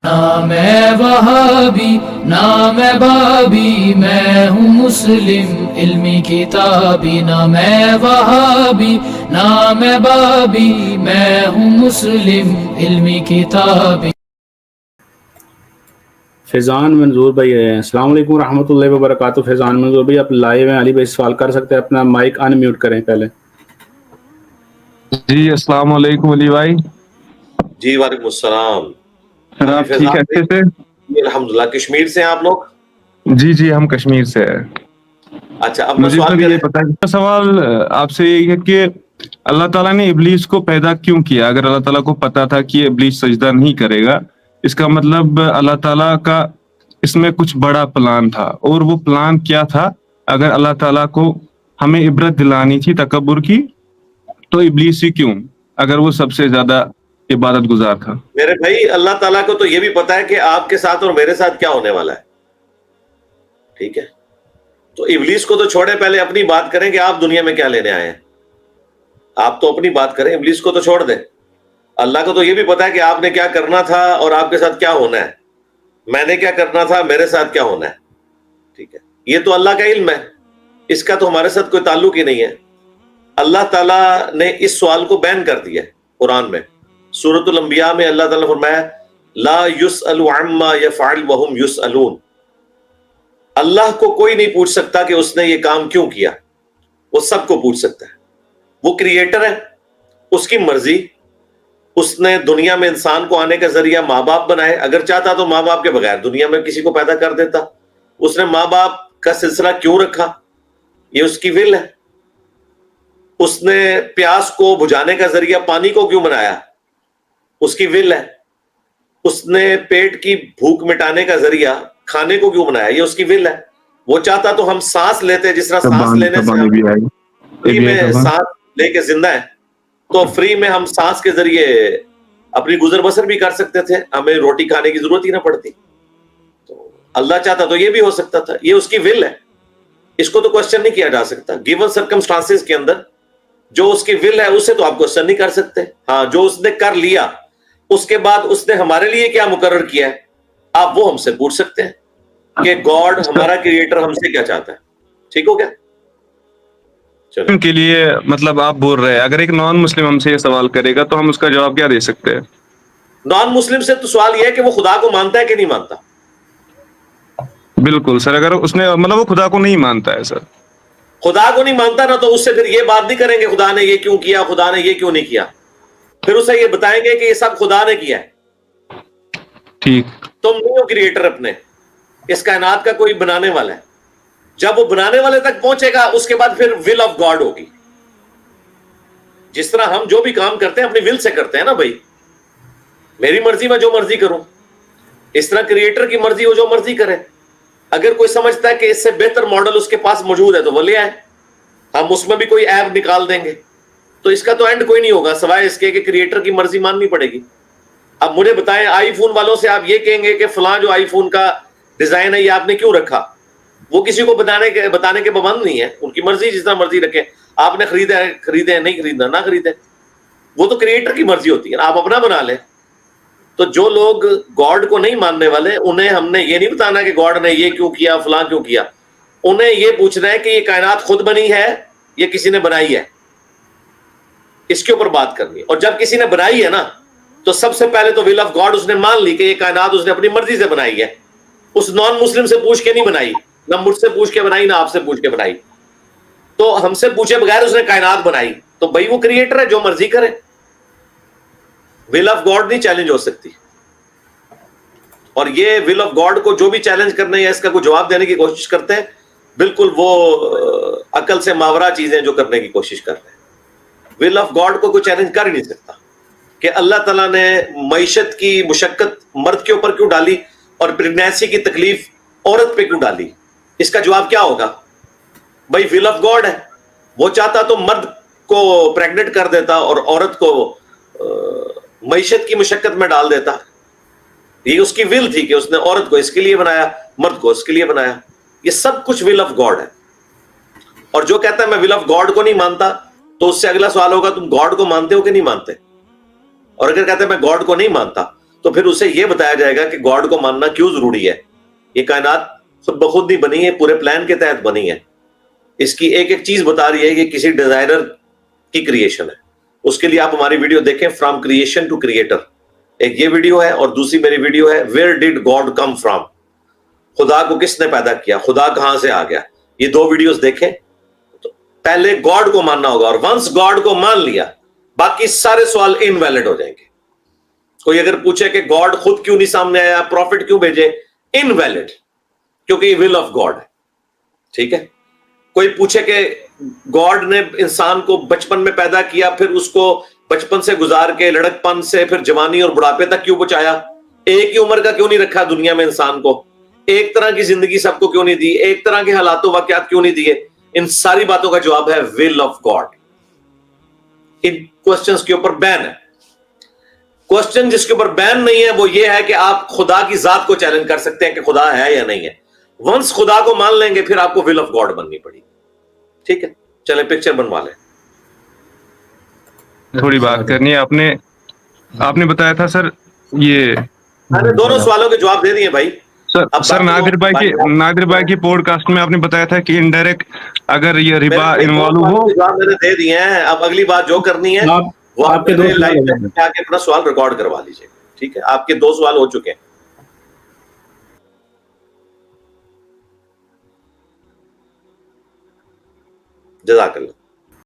نہ میں وہابی نہ میں بابی، میں ہوں مسلم علمی کتابی، نہ میں وہابی نہ میں بابی، میں ہوں مسلم علمی کتابی۔ فیضان منظور بھائی ہے، السلام علیکم ورحمۃ اللہ وبرکاتہ۔ فیضان منظور بھائی آپ لائیو ہیں، علی بھائی سوال کر سکتے ہیں، اپنا مائک ان میوٹ کریں پہلے۔ جی السلام علیکم علی بھائی۔ جی وعلیکم السلام۔ سر آپ ٹھیک ہے اچھے سے؟ الحمدللہ۔ کشمیر سے ہیں آپ لوگ؟ جی جی ہم کشمیر سے ہیں۔ اچھا اب مجھے سوال سر کیا یہ ہے؟ بتائیے، سوال آپ سے یہ ہے کہ اللہ تعالیٰ نے ابلیس کو پیدا کیوں کیا؟ اگر اللہ تعالیٰ کو پتا تھا کہ ابلیس سجدہ نہیں کرے گا، اس کا مطلب اللہ تعالیٰ کا اس میں کچھ بڑا پلان تھا، اور وہ پلان کیا تھا؟ اگر اللہ تعالیٰ کو ہمیں عبرت دلانی تھی تکبر کی، تو ابلیس ہی کیوں، اگر وہ سب سے زیادہ عبادت گزار تھا؟ میرے بھائی اللہ تعالیٰ کو تو یہ بھی پتا ہے کہ آپ کے ساتھ اور میرے ساتھ کیا ہونے والا ہے، ٹھیک ہے؟ تو ابلیس کو تو چھوڑے، پہلے اپنی بات کریں کہ آپ دنیا میں کیا لینے آئے ہیں۔ آپ تو اپنی بات کریں، ابلیس کو تو چھوڑ دیں۔ اللہ کو تو یہ بھی پتا ہے کہ آپ نے کیا کرنا تھا اور آپ کے ساتھ کیا ہونا ہے، میں نے کیا کرنا تھا، میرے ساتھ کیا ہونا ہے، ٹھیک ہے؟ یہ تو اللہ کا علم ہے، اس کا تو ہمارے ساتھ کوئی تعلق ہی نہیں ہے۔ اللہ تعالیٰ نے اس سوال کو بین کر دیا ہے قرآن میں۔ سورۃ الانبیاء میں اللہ تعالیٰ نے فرمایا لا یسأل عما یفعل وہم یسألون۔ اللہ کو کوئی نہیں پوچھ سکتا کہ اس نے یہ کام کیوں کیا، وہ سب کو پوچھ سکتا ہے۔ وہ کریٹر ہے، اس کی مرضی۔ اس نے دنیا میں انسان کو آنے کا ذریعہ ماں باپ بنائے، اگر چاہتا تو ماں باپ کے بغیر دنیا میں کسی کو پیدا کر دیتا۔ اس نے ماں باپ کا سلسلہ کیوں رکھا، یہ اس کی ول ہے۔ اس نے پیاس کو بجھانے کا ذریعہ پانی کو کیوں بنایا، اس کی ول ہے۔ اس نے پیٹ کی بھوک مٹانے کا ذریعہ کھانے کو کیوں بنایا، یہ اس کی ول ہے۔ وہ چاہتا تو ہم سانس لیتے، جس طرح سانس لینے سے ہم فری میں سانس لے کے زندہ ہیں، تو فری میں ہم سانس کے ذریعے اپنی گزر بسر بھی کر سکتے تھے، ہمیں روٹی کھانے کی ضرورت ہی نہ پڑتی۔ تو اللہ چاہتا تو یہ بھی ہو سکتا تھا، یہ اس کی ول ہے، اس کو تو کوشچن نہیں کیا جا سکتا۔ گیون سرکمسٹانسز کے اندر جو اس کی ول ہے اسے تو آپ کوشچن نہیں کر سکتے۔ ہاں جو اس نے کر لیا، اس کے بعد اس نے ہمارے لیے کیا مقرر کیا ہے، آپ وہ ہم سے پوچھ سکتے ہیں کہ گاڈ ہمارا کریٹر ہم سے کیا چاہتا ہے۔ ٹھیک ہو گیا؟ ان کے لیے مطلب آپ بول رہے ہیں اگر ایک نان مسلم ہم سے یہ سوال کرے گا تو ہم اس کا جواب کیا دے سکتے ہیں؟ نان مسلم سے تو سوال یہ ہے کہ وہ خدا کو مانتا ہے کہ نہیں مانتا۔ بالکل سر، اگر اس نے مطلب وہ خدا کو نہیں مانتا ہے سر، خدا کو نہیں مانتا نا، تو اس سے پھر یہ بات نہیں کریں گے خدا نے یہ کیوں کیا، خدا نے یہ کیوں نہیں کیا۔ پھر اسے یہ بتائیں گے کہ یہ سب خدا نے کیا ہے، ٹھیک؟ تم نہیں ہو کریٹر اپنے، اس کائنات کا کوئی بنانے والا ہے۔ جب وہ بنانے والے تک پہنچے گا اس کے بعد پھر ول آف گاڈ ہوگی۔ جس طرح ہم جو بھی کام کرتے ہیں اپنی ول سے کرتے ہیں نا بھائی، میری مرضی میں جو مرضی کروں، اس طرح کریٹر کی مرضی ہو جو مرضی کرے۔ اگر کوئی سمجھتا ہے کہ اس سے بہتر ماڈل اس کے پاس موجود ہے تو وہ لے آئے، ہم اس میں بھی کوئی ایپ نکال دیں گے، تو اس کا تو اینڈ کوئی نہیں ہوگا سوائے اس کے کہ کریٹر کی مرضی ماننی پڑے گی۔ اب مجھے بتائیں آئی فون والوں سے آپ یہ کہیں گے کہ فلاں جو آئی فون کا ڈیزائن ہے یہ آپ نے کیوں رکھا، وہ کسی کو بتانے کے پابند نہیں ہے، ان کی مرضی، جس طرح مرضی رکھیں۔ آپ نے خریدے نہیں خریدنا نہ خریدیں، وہ تو کریٹر کی مرضی ہوتی ہے، آپ اپنا بنا لیں۔ تو جو لوگ گاڈ کو نہیں ماننے والے، انہیں ہم نے یہ نہیں بتانا کہ گاڈ نے یہ کیوں کیا، فلاں کیوں کیا۔ انہیں یہ پوچھنا ہے کہ یہ کائنات خود بنی ہے یہ کسی نے بنائی ہے، اس کے اوپر بات کرنی ہے۔ اور جب کسی نے بنائی ہے نا تو سب سے پہلے تو ول آف گاڈ اس نے مان لی کہ یہ کائنات اس نے اپنی مرضی سے بنائی ہے، اس نان مسلم سے پوچھ کے نہیں بنائی، نہ مجھ سے پوچھ کے بنائی، نہ آپ سے پوچھ کے بنائی۔ تو ہم سے پوچھے بغیر اس نے کائنات بنائی، تو بھائی وہ کریٹر ہے، جو مرضی کرے۔ ول آف گاڈ نہیں چیلنج ہو سکتی، اور یہ ول آف گاڈ کو جو بھی چیلنج کرنے یا اس کا کوئی جواب دینے کی کوشش کرتے ہیں، بالکل وہ عقل سے ماورا چیزیں جو کرنے کی کوشش کر رہے ہیں۔ ول آف گاڈ کو کوئی چیلنج کر ہی نہیں سکتا کہ اللہ تعالیٰ نے معیشت کی مشقت مرد کے اوپر کیوں ڈالی اور پریگنینسی کی تکلیف عورت پہ کیوں ڈالی، اس کا جواب کیا ہوگا؟ بھائی ول آف گاڈ ہے، وہ چاہتا تو مرد کو پریگننٹ کر دیتا اور عورت کو معیشت کی مشقت میں ڈال دیتا۔ یہ اس کی ول تھی کہ اس نے عورت کو اس کے لیے بنایا، مرد کو اس کے لیے بنایا۔ یہ سب کچھ ول آف گاڈ ہے۔ اور جو کہتا ہے میں ول آف گاڈ کو نہیں مانتا، تو اس سے اگلا سوال ہوگا تم گاڈ کو مانتے ہو کہ نہیں مانتے؟ اور اگر کہتے ہیں میں گاڈ کو نہیں مانتا، تو تو پھر اسے یہ بتایا جائے گا کہ گاڈ کو ماننا کیوں ضروری ہے. یہ کائنات خود بخود نہیں بنی ہے, پورے پلان کے تحت بنی ہے. اس کی ایک ایک چیز بتا رہی ہے کہ کسی ڈیزائنر کی کریشن ہے. اس کے لیے آپ ہماری ویڈیو دیکھیں, فرام کریشن ٹو کریٹر. ایک یہ ویڈیو ہے اور دوسری میری ویڈیو ہے where dead God come from, خدا کو کس نے پیدا کیا, خدا کہاں سے آ گیا. یہ دو ویڈیوز دیکھیں. تو پہلے گاڈ کو ماننا ہوگا, اور ونس گاڈ کو مان لیا باقی سارے سوال انویلڈ ہو جائیں گے. کوئی اگر پوچھے کہ گاڈ خود کیوں نہیں سامنے آیا, پروفٹ کیوں بھیجے, انویلڈ, کیونکہ یہ ول آف گاڈ ہے. ٹھیک ہے. کوئی پوچھے کہ گاڈ نے انسان کو بچپن میں پیدا کیا, پھر اس کو بچپن سے گزار کے لڑک پن سے پھر جوانی اور بڑھاپے تک کیوں پہنچایا, ایک ہی عمر کا کیوں نہیں رکھا دنیا میں انسان کو, ایک طرح کی زندگی سب کو کیوں نہیں دی, ایک طرح کے حالات و واقعات کیوں نہیں دیے, ان ساری باتوں کا جواب ہے will of God. In questions کے اوپر بین ہے. کوسچن جس کے اوپر بین نہیں ہے وہ یہ ہے کہ آپ خدا کی ذات کو چیلنج کر سکتے ہیں کہ خدا ہے یا نہیں ہے. ونس خدا کو مان لیں گے پھر آپ کو ول آف گاڈ بننی پڑی. ٹھیک ہے, چلیں پکچر بنوا لیں. تھوڑی بات کرنی ہے. آپ نے بتایا تھا سر, یہ میں نے دونوں سوالوں کے جواب دے دیے بھائی. سر نادر بھائی کی پوڈ کاسٹ میں آپ نے بتایا تھا کہ انڈائریکٹ اگر یہ ربا انوالو ہو, جواب میں نے دے دیے ہیں. اب اگلی بات جو کرنی ہے وہ آپ کے لائیو میں آ کے اپنا سوال ریکارڈ کروا لیجیے. ٹھیک ہے, آپ کے 2 سوال ہو چکے ہیں. جزاک اللہ.